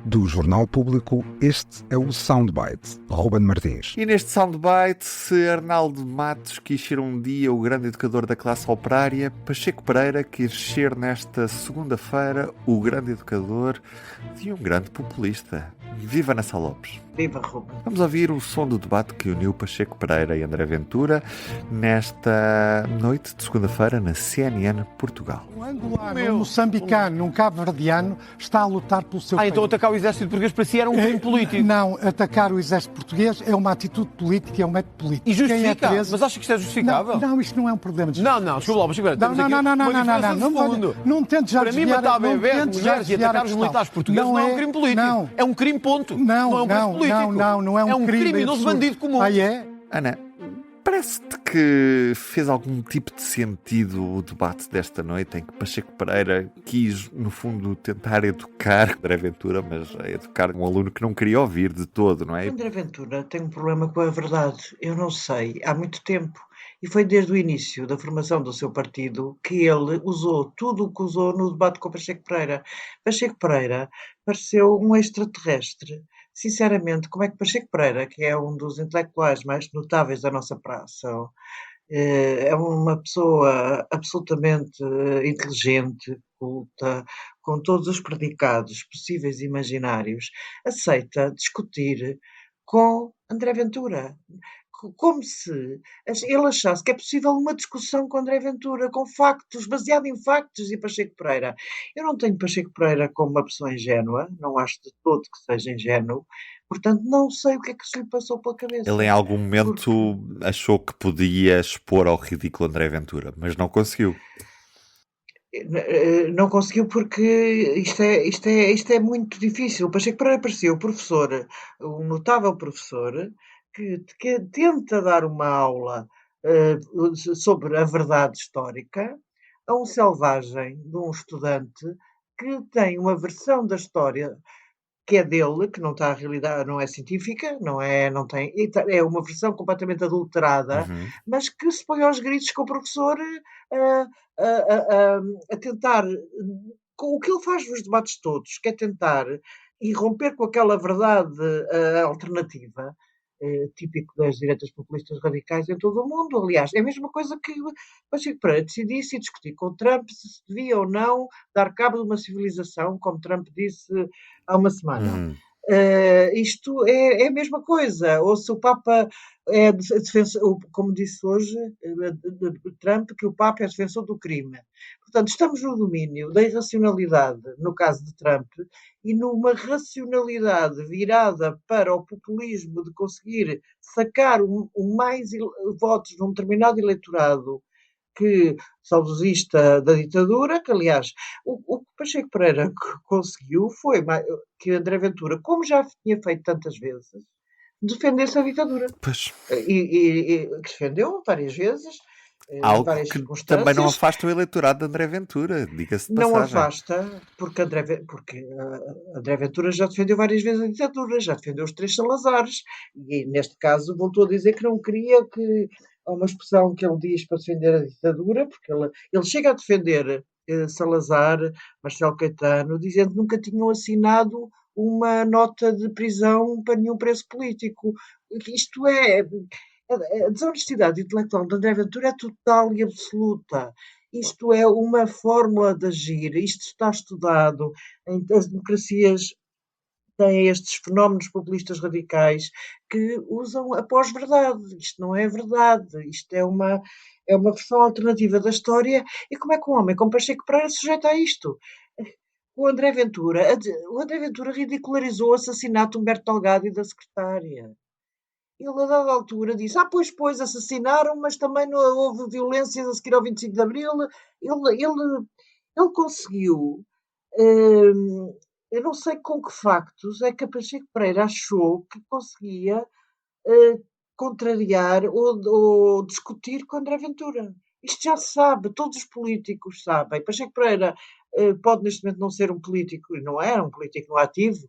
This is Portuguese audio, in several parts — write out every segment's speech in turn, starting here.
Do Jornal Público, este é o Soundbite, Ruben Martins. E neste Soundbite, se Arnaldo Matos quis ser um dia o grande educador da classe operária, Pacheco Pereira quis ser nesta segunda-feira o grande educador de um grande populista. Viva Nassau Lopes! Viva Ruben! Vamos ouvir o som do debate que uniu Pacheco Pereira e André Ventura nesta noite de segunda-feira na CNN Portugal. Um angolano, um moçambicano, um cabo-verdiano está a lutar pelo seu país. Então atacar o exército português para si era um crime político. Não, atacar o exército português é uma atitude política, é um método político. E justifica? Quem é preso... Mas acha que isto é justificável? Não, isto não é um problema de justiça. Não, desculpa lá, mas agora temos não tente já para mim desviar... matar bebês, mulheres e atacar os militares portugueses não é um crime político. Não. É um crime ponto. Não é um crime político. Não é um crime criminoso bandido comum. Ah, é? Ana, parece-te que fez algum tipo de sentido o debate desta noite em que Pacheco Pereira quis, no fundo, tentar educar André Ventura, mas educar um aluno que não queria ouvir de todo, não é? André Ventura tem um problema com a verdade. Eu não sei, há muito tempo. E foi desde o início da formação do seu partido que ele usou tudo o que usou no debate com Pacheco Pereira. Pacheco Pereira pareceu um extraterrestre. Sinceramente, como é que Pacheco Pereira, que é um dos intelectuais mais notáveis da nossa praça, é uma pessoa absolutamente inteligente, culta, com todos os predicados possíveis e imaginários, aceita discutir com André Ventura? Como se ele achasse que é possível uma discussão com André Ventura, com factos, baseado em factos, e Pacheco Pereira. Eu não tenho Pacheco Pereira como uma pessoa ingênua, não acho de todo que seja ingênuo, portanto não sei o que é que se lhe passou pela cabeça. Ele em algum momento achou que podia expor ao ridículo André Ventura, mas não conseguiu. Não conseguiu porque isto é muito difícil. O Pacheco Pereira parecia o professor, um notável professor, que tenta dar uma aula sobre a verdade histórica a um selvagem, de um estudante que tem uma versão da história que é dele, que não está a realidade, não é científica, não tem, é uma versão completamente adulterada, mas que se põe aos gritos com o professor a tentar, com o que ele faz nos debates todos, que é tentar irromper com aquela verdade alternativa, típico das direitas populistas radicais em todo o mundo. Aliás, é a mesma coisa que Pacheco Pereira decidisse discutir com o Trump se devia ou não dar cabo de uma civilização, como Trump disse há uma semana. Isto é a mesma coisa. Ou se o Papa é defensor, como disse hoje Trump, que o Papa é defensor do crime. Portanto, estamos no domínio da irracionalidade, no caso de Trump, e numa racionalidade virada para o populismo de conseguir sacar mais votos num determinado eleitorado que saudosista da ditadura, que aliás o que Pacheco Pereira conseguiu foi que André Ventura, como já tinha feito tantas vezes, defendesse a ditadura. Pois. E defendeu várias vezes, algo várias que circunstâncias. também não afasta o eleitorado de André Ventura, diga-se de passagem. Não afasta, porque André Ventura já defendeu várias vezes a ditadura, já defendeu os 3 Salazares, e neste caso voltou a dizer que não queria que... Há uma expressão que ele diz para defender a ditadura, porque ele chega a defender Salazar, Marcelo Caetano, dizendo que nunca tinham assinado uma nota de prisão para nenhum preso político. Isto é... A desonestidade intelectual de André Ventura é total e absoluta. Isto é uma fórmula de agir, isto está estudado. As democracias têm estes fenómenos populistas radicais que usam a pós-verdade. Isto não é verdade, isto é uma versão alternativa da história. E como é que um homem como Pacheco Pereira se sujeita a isto? O André Ventura ridicularizou o assassinato de Humberto Delgado e da secretária. Ele, a dada altura, disse, pois, assassinaram, mas também não houve violências a seguir ao 25 de Abril. Ele conseguiu... eu não sei com que factos é que a Pacheco Pereira achou que conseguia contrariar ou discutir com André Ventura. Isto já se sabe, todos os políticos sabem. Pacheco Pereira pode neste momento não ser um político, e não era um político no ativo,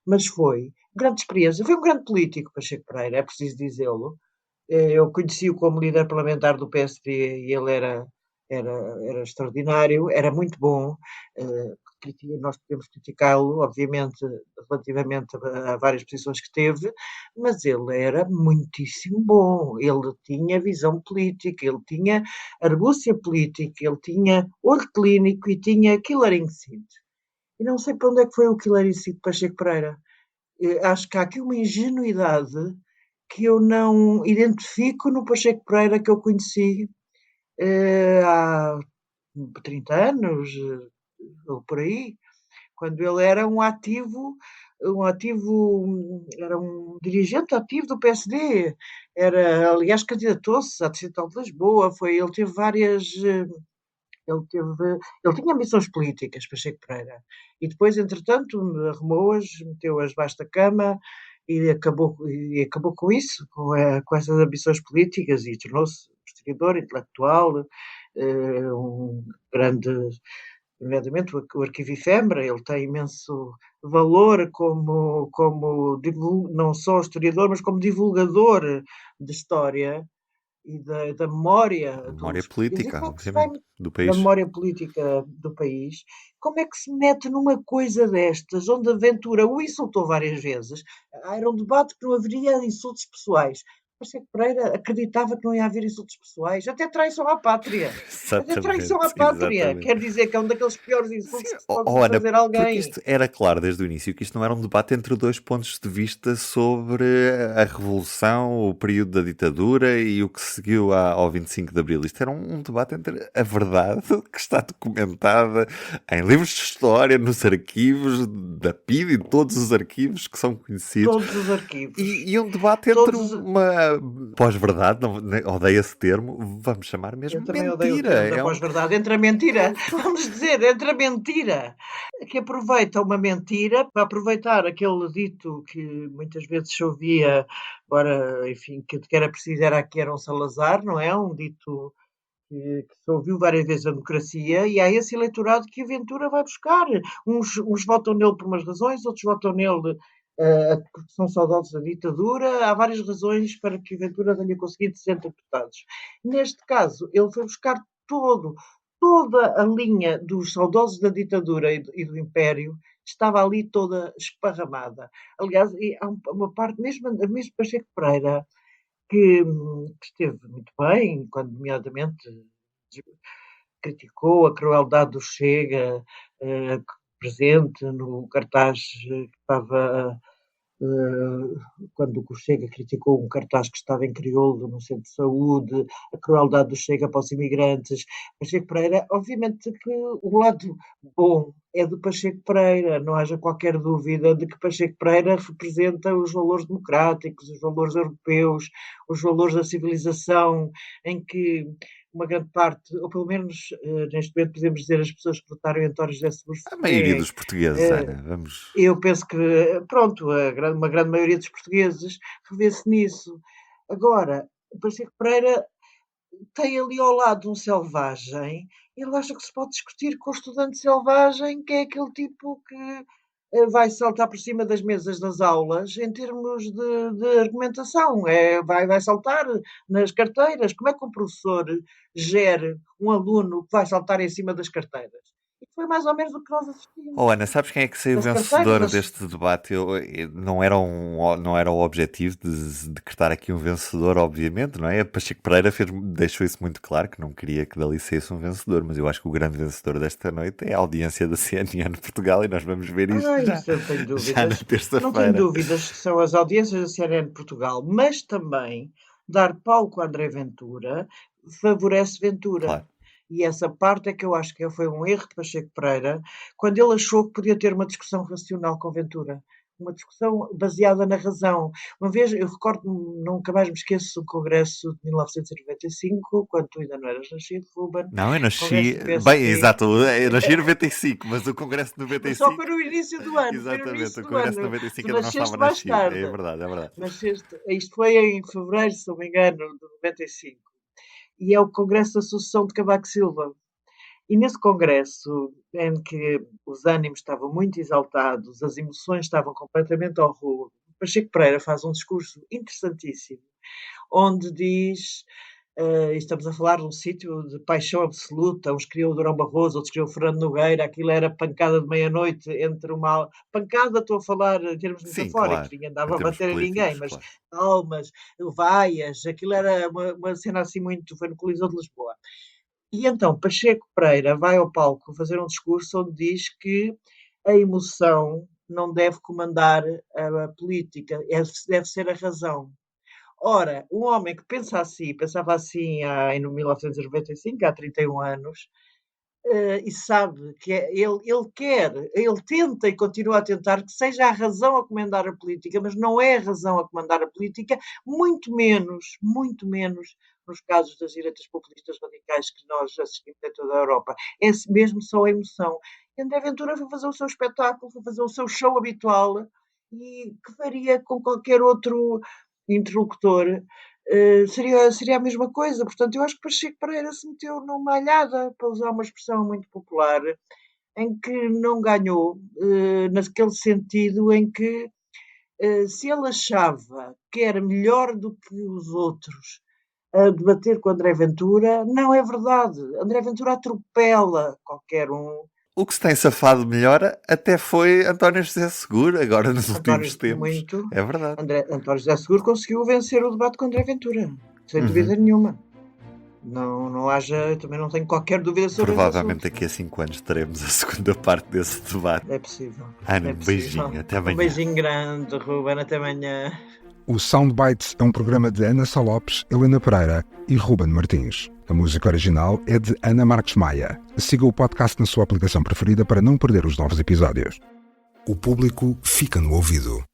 mas foi grande experiência. Foi um grande político, Pacheco Pereira, é preciso dizê-lo. Eu conheci-o como líder parlamentar do PSD e ele era extraordinário, era muito bom, nós podemos criticá-lo, obviamente, relativamente a várias posições que teve, mas ele era muitíssimo bom, ele tinha visão política, ele tinha argúcia política, ele tinha olho clínico e tinha killer instinct. E não sei para onde é que foi o killer instinct de Pacheco Pereira. Acho que há aqui uma ingenuidade que eu não identifico no Pacheco Pereira que eu conheci há 30 anos, ou por aí, quando ele era era um dirigente ativo do PSD, aliás, candidatou-se à Distrital de Lisboa, ele teve várias, ele tinha ambições políticas, Pacheco Pereira, e depois, entretanto, arrumou-as, meteu-as debaixo da cama e acabou com isso, com essas ambições políticas, e tornou-se historiador, intelectual, um grande, nomeadamente o Arquivo Efêmera, ele tem imenso valor como não só historiador, mas como divulgador de história e da memória, Memória política, obviamente, do da país. memória política do país. Como é que se mete numa coisa destas, onde a Ventura o insultou várias vezes? Era um debate que não haveria insultos pessoais. Pacheco Pereira acreditava que não ia haver insultos pessoais, até traição à pátria. Até traição à pátria. Quer dizer que é um daqueles piores insultos que se pode fazer a alguém. Porque isto era claro desde o início que isto não era um debate entre dois pontos de vista sobre a Revolução, o período da ditadura e o que seguiu ao 25 de Abril. Isto era um debate entre a verdade que está documentada em livros de história, nos arquivos da PID e todos os arquivos que são conhecidos. Todos os arquivos. E um debate entre uma pós-verdade, odeio esse termo, vamos chamar mesmo mentira. Odeio o termo da pós-verdade, entre a mentira, vamos dizer, entre a mentira, que aproveita uma mentira para aproveitar aquele dito que muitas vezes se ouvia, agora, enfim, que era preciso era um Salazar, não é? Um dito que se ouviu várias vezes a democracia, e há esse eleitorado que a Ventura vai buscar. Uns votam nele por umas razões, outros votam nele porque são saudosos da ditadura. Há várias razões para que a Ventura tenha conseguido 60 deputados. Neste caso, ele foi buscar toda a linha dos saudosos da ditadura e do Império, estava ali toda esparramada. Aliás, há uma parte, mesmo Pacheco Pereira, que esteve muito bem, quando nomeadamente criticou a crueldade do Chega, presente no cartaz que estava, quando o Chega criticou um cartaz que estava em crioulo no centro de saúde, a crueldade do Chega para os imigrantes. Pacheco Pereira, obviamente que o lado bom é de Pacheco Pereira, não haja qualquer dúvida de que Pacheco Pereira representa os valores democráticos, os valores europeus, os valores da civilização, em que uma grande parte, ou pelo menos neste momento podemos dizer as pessoas que votaram em António José Seguro. A maioria dos portugueses, Ana, vamos... Eu penso que, pronto, uma grande maioria dos portugueses revê-se nisso. Agora, Pacheco Pereira tem ali ao lado um selvagem, ele acha que se pode discutir com o estudante selvagem, que é aquele tipo que vai saltar por cima das mesas das aulas em termos de argumentação, vai saltar nas carteiras. Como é que um professor gere um aluno que vai saltar em cima das carteiras? E foi mais ou menos o que nós assistimos. Ana, sabes quem é que saiu vencedor deste debate? Não era o objetivo de decretar aqui um vencedor, obviamente, não é? A Pacheco Pereira deixou isso muito claro, que não queria que dali saísse um vencedor, mas eu acho que o grande vencedor desta noite é a audiência da CNN Portugal, e nós vamos ver isto já na terça-feira. Não tenho dúvidas que são as audiências da CNN Portugal, mas também dar palco a André Ventura favorece Ventura. Claro. E essa parte é que eu acho que foi um erro de Pacheco Pereira, quando ele achou que podia ter uma discussão racional com Ventura. Uma discussão baseada na razão. Uma vez, eu recordo-me, nunca mais me esqueço, do Congresso de 1995, quando tu ainda não eras nascido, Ruben. Não, eu nasci... Bem, exato, eu nasci em 95, mas o Congresso de 95... Só foi no início do ano. Exatamente, o Congresso de 95 ainda não estava nascido. É verdade, é verdade. Mas isto foi em fevereiro, se não me engano, de 95. E é o Congresso da Sucessão de Cavaco Silva. E nesse congresso, em que os ânimos estavam muito exaltados, as emoções estavam completamente ao rubro, Pacheco Pereira faz um discurso interessantíssimo, onde diz E estamos a falar de um sítio de paixão absoluta. Uns queriam o Durão Barroso, outros queriam o Fernando Nogueira. Aquilo era pancada de meia-noite entre uma... Pancada, estou a falar em termos metafóricos. Ninguém andava a bater a ninguém, mas almas, vaias. Aquilo era uma cena assim muito... Foi no Coliseu de Lisboa. E então Pacheco Pereira vai ao palco fazer um discurso onde diz que a emoção não deve comandar a política, deve ser a razão. Ora, um homem que pensava assim em 1995, há 31 anos, e sabe que ele tenta e continua a tentar que seja a razão a comandar a política, mas não é a razão a comandar a política, muito menos nos casos das direitas populistas radicais que nós assistimos em toda a Europa. É mesmo só a emoção. E André Ventura foi fazer o seu espetáculo, foi fazer o seu show habitual, e que faria com qualquer outro interlocutor, seria a mesma coisa. Portanto, eu acho que Pacheco Pereira se meteu numa alhada, para usar uma expressão muito popular, em que não ganhou, naquele sentido em que, se ele achava que era melhor do que os outros a debater com André Ventura, não é verdade. André Ventura atropela qualquer um. O que se tem safado melhor até foi António José Seguro, agora nos últimos tempos. É verdade. António José Seguro conseguiu vencer o debate com André Ventura, sem dúvida nenhuma. Também não tenho qualquer dúvida sobre isso. Provavelmente daqui a 5 anos teremos a segunda parte desse debate. É possível. Ana, um beijinho, até amanhã. Um beijinho grande, Ruben, até amanhã. O Soundbites é um programa de Ana Sá Lopes, Helena Pereira e Ruben Martins. A música original é de Ana Marques Maia. Siga o podcast na sua aplicação preferida para não perder os novos episódios. O público fica no ouvido.